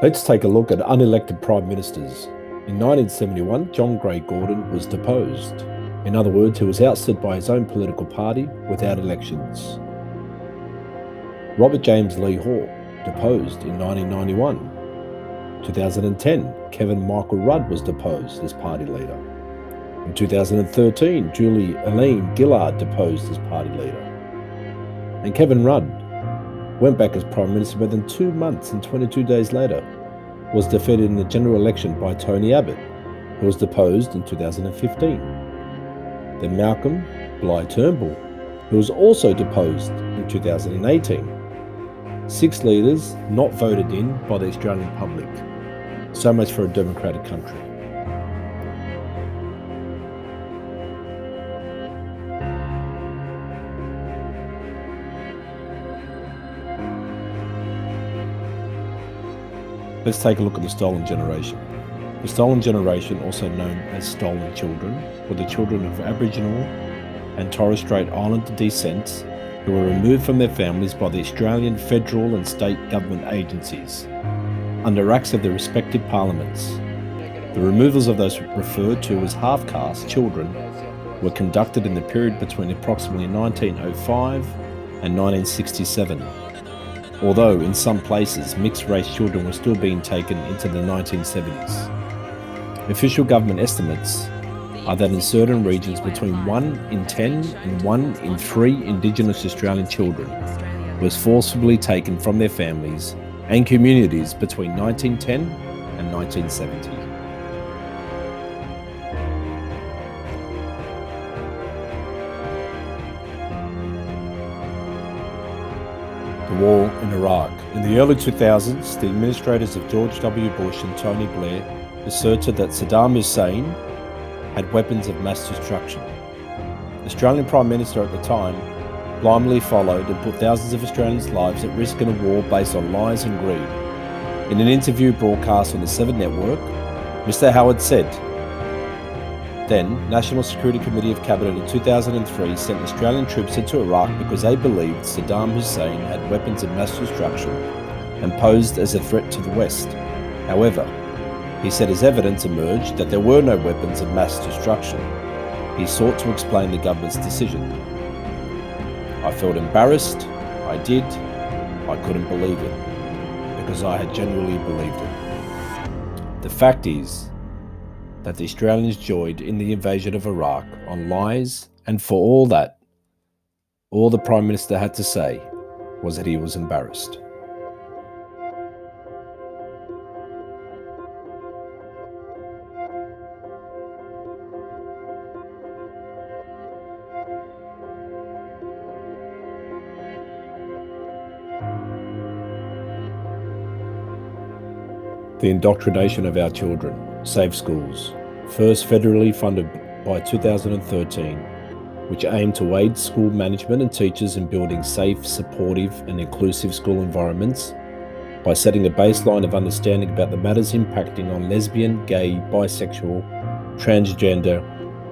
Let's take a look at unelected prime ministers. In 1971, John Grey Gordon was deposed. In other words, he was ousted by his own political party without elections. Robert James Lee Hall, deposed in 1991. 2010, Kevin Michael Rudd was deposed as party leader. In 2013, Julie Elaine Gillard deposed as party leader. And Kevin Rudd went back as Prime Minister, but then 2 months and 22 days later was defeated in the general election by Tony Abbott, who was deposed in 2015. Then Malcolm Bly Turnbull, who was also deposed in 2018. 6 leaders not voted in by the Australian public. So much for a democratic country. Let's take a look at the stolen generation. The stolen generation, also known as stolen children, were the children of Aboriginal and Torres Strait Islander descent who were removed from their families by the Australian federal and state government agencies under acts of their respective parliaments. The removals of those referred to as half-caste children were conducted in the period between approximately 1905 and 1967. Although in some places mixed-race children were still being taken into the 1970s. Official government estimates are that in certain regions between 1 in 10 and 1 in 3 Indigenous Australian children was forcibly taken from their families and communities between 1910 and 1970. The war in Iraq. In the early 2000s, the administrators of George W. Bush and Tony Blair asserted that Saddam Hussein had weapons of mass destruction. The Australian Prime Minister at the time blindly followed and put thousands of Australians' lives at risk in a war based on lies and greed. In an interview broadcast on the 7 Network, Mr. Howard said, then National Security Committee of Cabinet in 2003 sent Australian troops into Iraq because they believed Saddam Hussein had weapons of mass destruction and posed as a threat to the West. However, he said as evidence emerged that there were no weapons of mass destruction, he sought to explain the government's decision. I felt embarrassed, I did, I couldn't believe it, because I had genuinely believed it. The fact is that the Australians joined in the invasion of Iraq on lies, and for all that, all the Prime Minister had to say was that he was embarrassed. The indoctrination of our children. Safe Schools, first federally funded by 2013, which aimed to aid school management and teachers in building safe, supportive and inclusive school environments by setting a baseline of understanding about the matters impacting on lesbian, gay, bisexual, transgender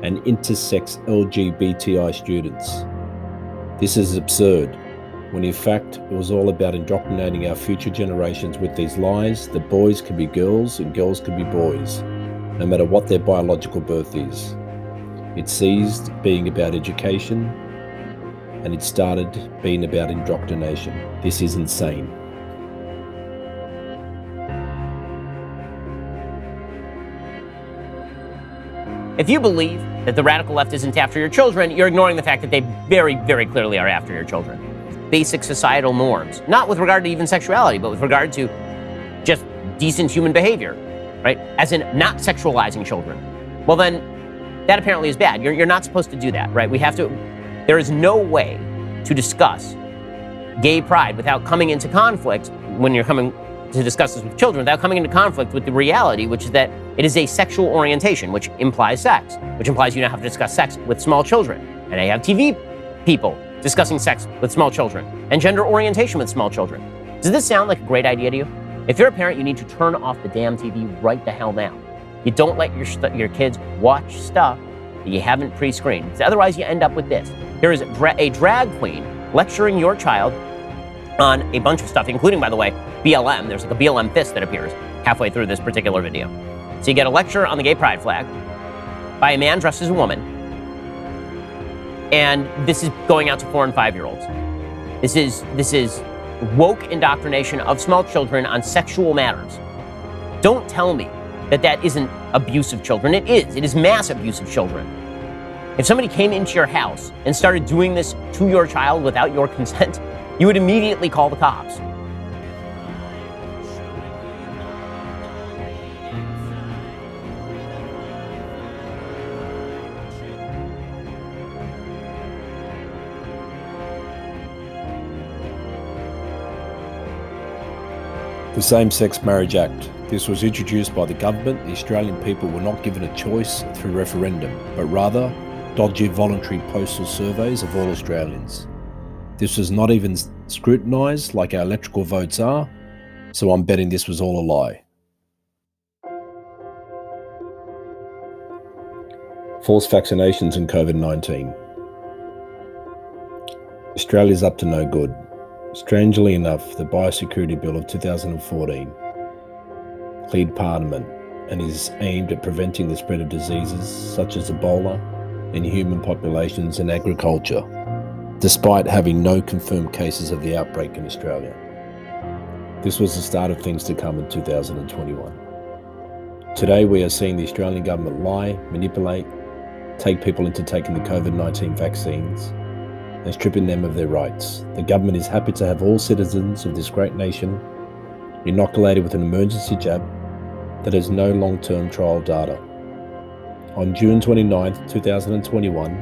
and intersex LGBTI students. This is absurd, when in fact it was all about indoctrinating our future generations with these lies that boys can be girls and girls can be boys, no matter what their biological birth is. It ceased being about education and it started being about indoctrination. This is insane. If you believe that the radical left isn't after your children, you're ignoring the fact that they very, very clearly are after your children. Basic societal norms, not with regard to even sexuality, but with regard to just decent human behavior, right? As in not sexualizing children. Well then, that apparently is bad. You're not supposed to do that, right? There is no way to discuss gay pride without coming into conflict, when you're coming to discuss this with children, without coming into conflict with the reality, which is that it is a sexual orientation, which implies sex, which implies you now have to discuss sex with small children. And I have TV people discussing sex with small children and gender orientation with small children. Does this sound like a great idea to you? If you're a parent, you need to turn off the damn TV right the hell now. You don't let your kids watch stuff that you haven't pre-screened. Otherwise, you end up with this. There is a drag queen lecturing your child on a bunch of stuff, including, by the way, BLM. There's like a BLM fist that appears halfway through this particular video. So you get a lecture on the gay pride flag by a man dressed as a woman. And this is going out to 4 and 5-year-olds. This is woke indoctrination of small children on sexual matters. Don't tell me that that isn't abuse of children. It is. It is mass abuse of children. If somebody came into your house and started doing this to your child without your consent, you would immediately call the cops. The Same-Sex Marriage Act. This was introduced by the government. The Australian people were not given a choice through referendum, but rather dodgy voluntary postal surveys of all Australians. This was not even scrutinised like our electoral votes are, so I'm betting this was all a lie. False vaccinations and COVID-19. Australia's up to no good. Strangely enough, the Biosecurity Bill of 2014 cleared Parliament and is aimed at preventing the spread of diseases such as Ebola in human populations and agriculture, despite having no confirmed cases of the outbreak in Australia. This was the start of things to come in 2021. Today we are seeing the Australian government lie, manipulate, take people into taking the COVID-19 vaccines, and stripping them of their rights. The government is happy to have all citizens of this great nation inoculated with an emergency jab that has no long-term trial data. On June 29, 2021,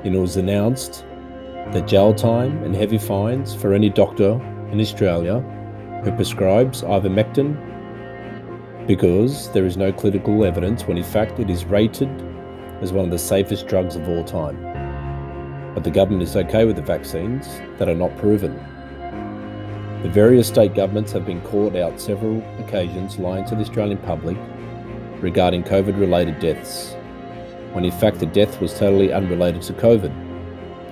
it was announced that jail time and heavy fines for any doctor in Australia who prescribes ivermectin because there is no clinical evidence when in fact it is rated as one of the safest drugs of all time. But the government is okay with the vaccines that are not proven. The various state governments have been caught out several occasions lying to the Australian public regarding COVID-related deaths, when in fact the death was totally unrelated to COVID.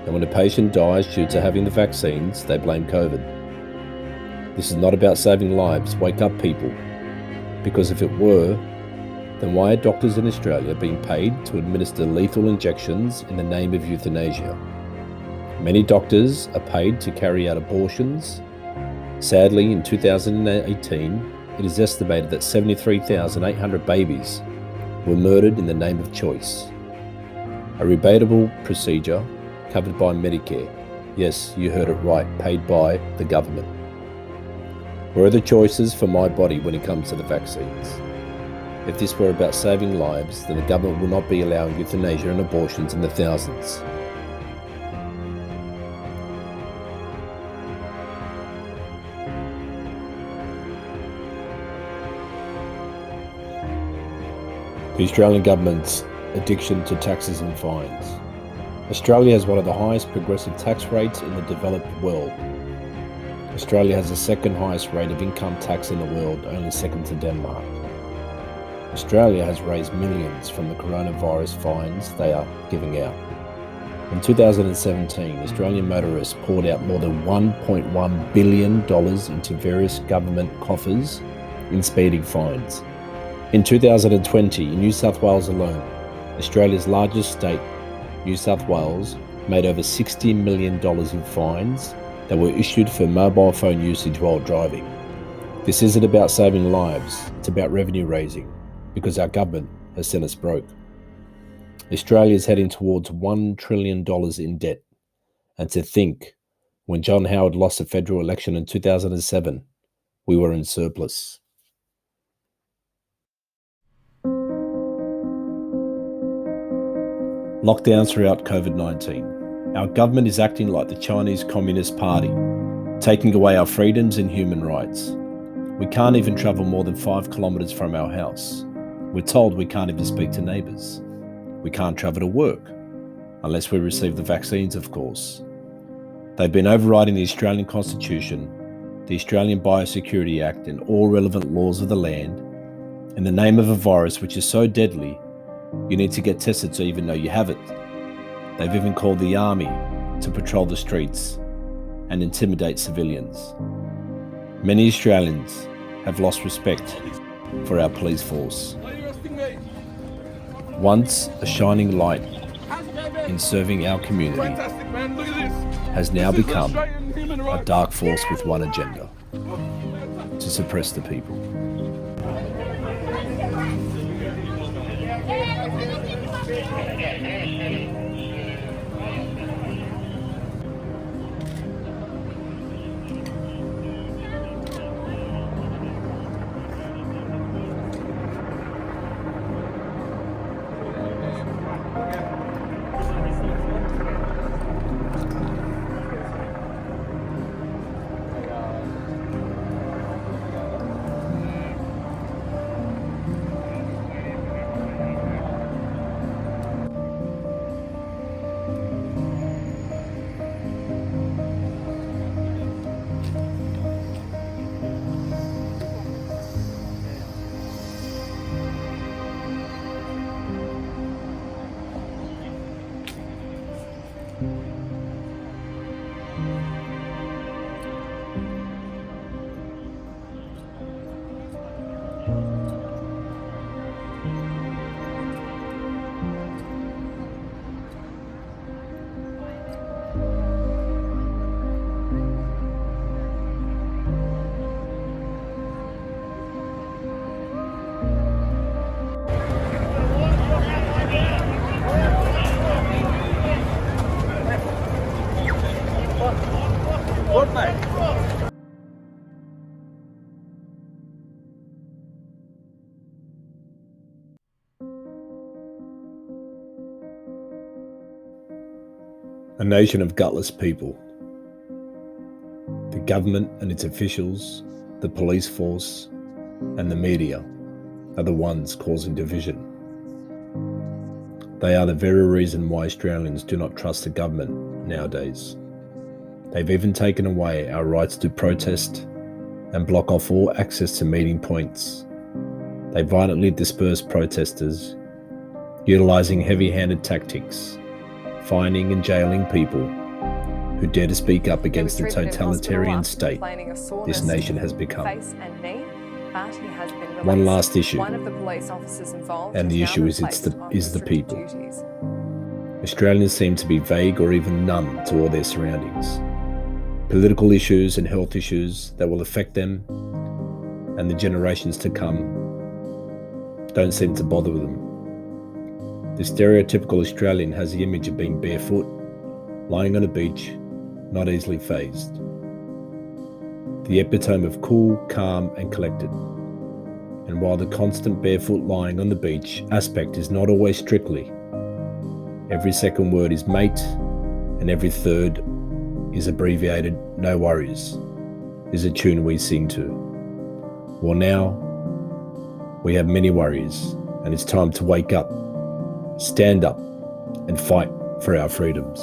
And when a patient dies due to having the vaccines, they blame COVID. This is not about saving lives. Wake up, people. Because if it were, then why are doctors in Australia being paid to administer lethal injections in the name of euthanasia? Many doctors are paid to carry out abortions. Sadly, in 2018, it is estimated that 73,800 babies were murdered in the name of choice. A rebatable procedure covered by Medicare. Yes, you heard it right, paid by the government. Where are the choices for my body when it comes to the vaccines? If this were about saving lives, then the government would not be allowing euthanasia and abortions in the thousands. The Australian government's addiction to taxes and fines. Australia has one of the highest progressive tax rates in the developed world. Australia has the second highest rate of income tax in the world, only second to Denmark. Australia has raised millions from the coronavirus fines they are giving out. In 2017, Australian motorists poured out more than $1.1 billion into various government coffers in speeding fines. In 2020, in New South Wales alone, Australia's largest state, New South Wales, made over $60 million in fines that were issued for mobile phone usage while driving. This isn't about saving lives, it's about revenue raising, because our government has sent us broke. Australia is heading towards $1 trillion in debt. And to think, when John Howard lost the federal election in 2007, we were in surplus. Lockdowns throughout COVID-19. Our government is acting like the Chinese Communist Party, taking away our freedoms and human rights. We can't even travel more than 5 kilometres from our house. We're told we can't even speak to neighbours. We can't travel to work, unless we receive the vaccines, of course. They've been overriding the Australian Constitution, the Australian Biosecurity Act and all relevant laws of the land in the name of a virus which is so deadly you need to get tested to even know you have it. They've even called the army to patrol the streets and intimidate civilians. Many Australians have lost respect for our police force. Once a shining light in serving our community has now become a dark force with one agenda: to suppress the people. A nation of gutless people. The government and its officials, the police force, and the media are the ones causing division. They are the very reason why Australians do not trust the government nowadays. They've even taken away our rights to protest and block off all access to meeting points. They violently disperse protesters, utilising heavy-handed tactics, fining and jailing people who dare to speak up against the totalitarian state this nation has become. One last issue, and the issue is the people. Australians seem to be vague or even numb to all their surroundings. Political issues and health issues that will affect them and the generations to come don't seem to bother them. The stereotypical Australian has the image of being barefoot, lying on a beach, not easily fazed. The epitome of cool, calm, and collected. And while the constant barefoot lying on the beach aspect is not always strictly, every second word is mate, and every third is abbreviated no worries, is a tune we sing to. Well, now we have many worries, and it's time to wake up, stand up, and fight for our freedoms.